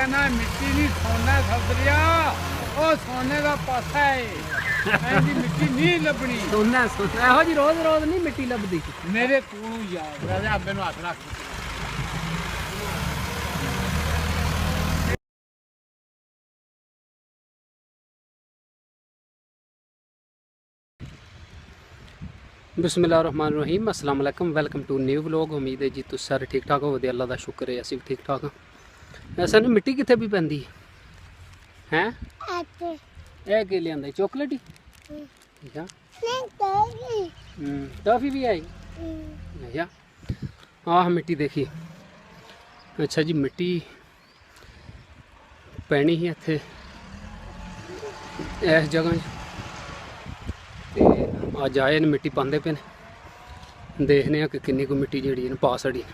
कहना मिट्टी नहीं सोना खबरिया ओ सोने का पासा है ऐसी मिट्टी नहीं लभनी सोना सोना ਇਹੋ ਜੀ ਰੋਜ਼ ਰੋਜ਼ ਨਹੀਂ ਮਿੱਟੀ ਲੱਭਦੀ मेरे को यार राजा मैंने हाथ रख बिस्मिल्लाहिर्रहमानिर्रहीम अस्सलाम वालेकुम वेलकम टू न्यू व्लॉग। उम्मीद है जी तुम सारे ठीक ठाक हो वधिया अल्लाह दा शुक्र है असीं भी ठीक ठाक हाँ। ऐसा नहीं मिट्टी कित्थे भी पैंदी है ए के लियांदा चॉकलेट ही अच्छा टॉफी भी आई अच्छा आह मिट्टी देखिए। अच्छा जी मिट्टी पैनी ही इत्थे इस जगह ते अज आए न मिट्टी पाते पे ने देखने कि किन्नी को मिट्टी जी पा छड़ी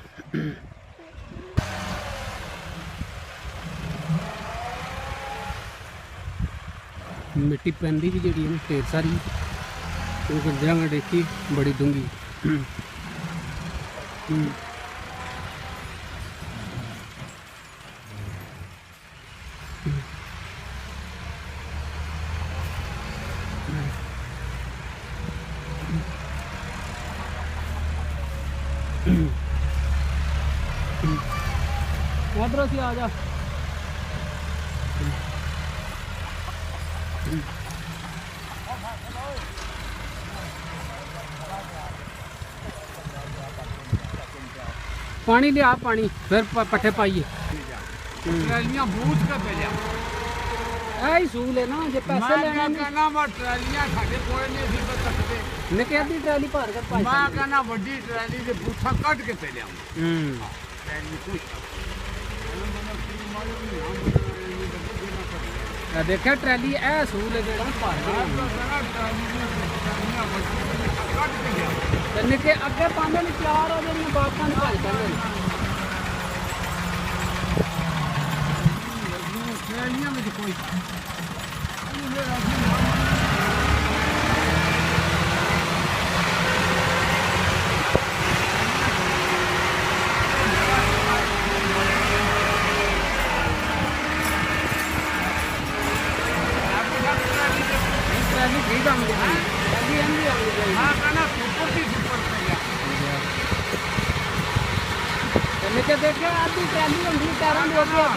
मिट्टी पैंदी भी जी ढेर सारी क्योंकि जगह देखी बड़ी डूंगी इधर से आ जा पानी लिया पानी फिर पट्ठे पाइए ट्रालियां बूझ के पे लिया ऐ सूल है ना जे पैसे लेने मैं कहना मैं ट्रालियां खाके कोई नहीं सी बच सकते निके दी ट्राली भर कर पाई मैं कहना बड़ी ट्राली से बूठा काट के पे लिया देखा ट्रैली ए सूल है निके अगे पाने ने चार हो गए बापां ने भाई पाने ट्रालियां में कोई देखा आधी ट्रैली होंगी टायरों में होती है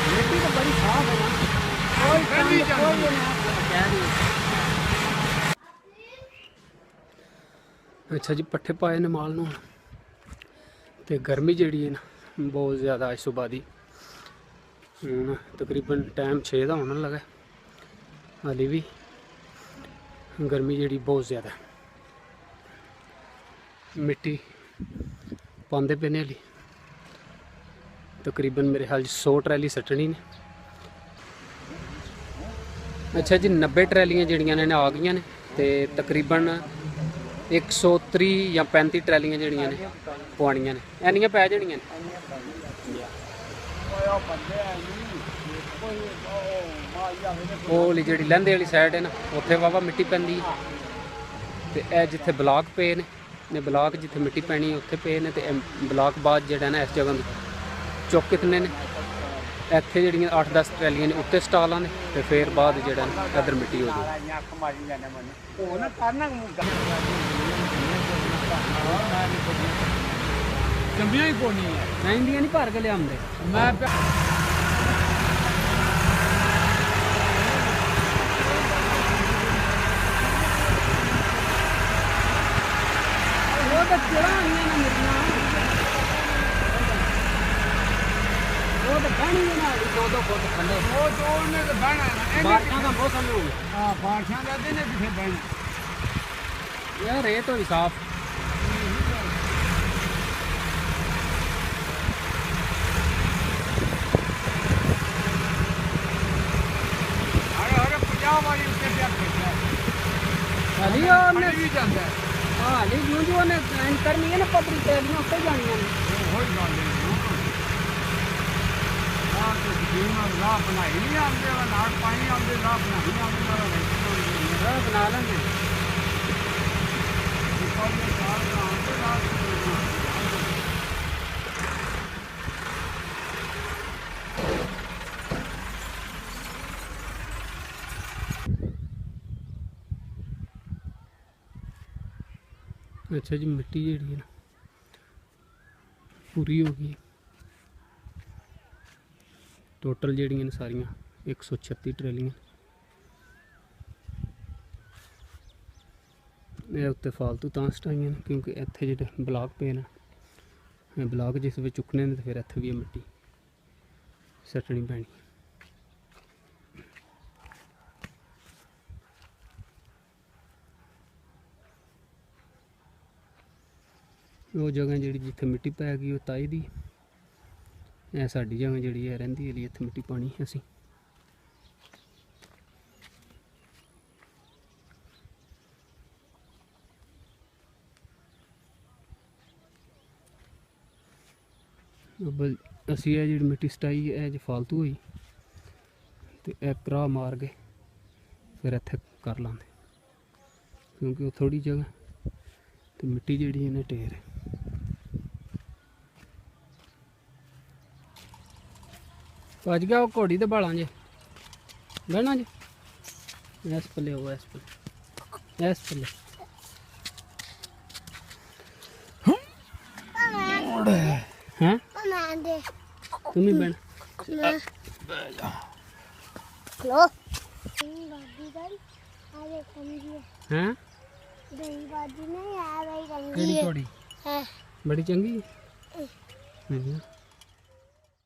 मिट्टी तो बड़ी साफ है ना अच्छा जी पट्ठे पाए ने माल नूं तो गर्मी जी है ना बहुत ज़्यादा अज सुबह की हूँ तकरीबन टाइम 6 का होने लगा हाली भी गर्मी जी बहुत ज़्यादा मिट्टी पाते पे ने हाली तकरीबन मेरे ख्याल 100 ट्रैली सट्टनी ने। अच्छा जी 90 ट्रैलियाँ जड़ियाँ ने आ गई ने तो तकरीबन 130 या 35 ट्रैलियां जड़ियां ने पवानियां ने एनियां पै जड़ियां ने ओली जी लैंदे वाली साइड है ना उत्थे वावा मिट्टी पैंदी ते ए जिथे ब्लॉक पे ने ब्लॉक जिथे मिट्टी पैनी उत्थे पे ने ते ब्लॉक बाद जेड़ा ना इस जगह चौक कितने ने इत्थे जड़ियां 8-10 ट्रैलियां ने उत्ते स्टालां ने ते फिर बाद जेड़ा इधर मिट्टी हो जाए चंबियां ही कोनी है मैं इंडिया नहीं भर के ले आंदे मैं वो तो चढ़ा नहीं है ना मिलना वो तो बहनी है ना 2-2 फुट थल्ले वो जोड़ने तो बहना है ना बारिशां का मौसम हो गया हां बारिशां का दिन है किथे बहना यार ये तो साफ हाली भी जाता है हाली जो जो ने करनी है ना पब्लिक ट्रेनिंग उत्ते जानी है वही गल है हां तो ਰਾਹ ਬਣਾਈ ਨਹੀਂ ਆਉਂਦੇ ਨਾਲ ਪਾਣੀ ਆਉਂਦੇ ਰਾਹ ਬਣਾਈ ਆਉਂਦੇ ਰਾਹ ਬਣਾ ਲੈਂਦੇ अच्छा जी मिट्टी जी है ना पूरी हो गई टोटल जड़ियाँ ने सारिया 136 ट्रेलियाँ ये उत्ते फालतू तां सटाइयां ने क्योंकि इत्थे जो ब्लॉक पे ने ब्लॉक जिस वे चुकने ने तो फिर इत्थे भी मिट्टी सट्टनी पैनी। वो जगह जी जिथे मिट्टी पै गई वो ताई दी ए साडी जगह जी है रहिंदी है इत्थे मिट्टी पानी असी असी है जी मिट्टी सटाई है जो फालतू हुई तो एक घरा मार गए फिर इत्थे कर लांदे क्योंकि वो थोड़ी जगह तो मिट्टी जी इन्हें ढेर है। भज गया वो घोड़ी तो बाला जे बहना जी इस पल्ले हो इस पल्ले इस पल्ले हैं तुम ही बहन हैं केड़ी घोड़ी बड़ी चंगी है।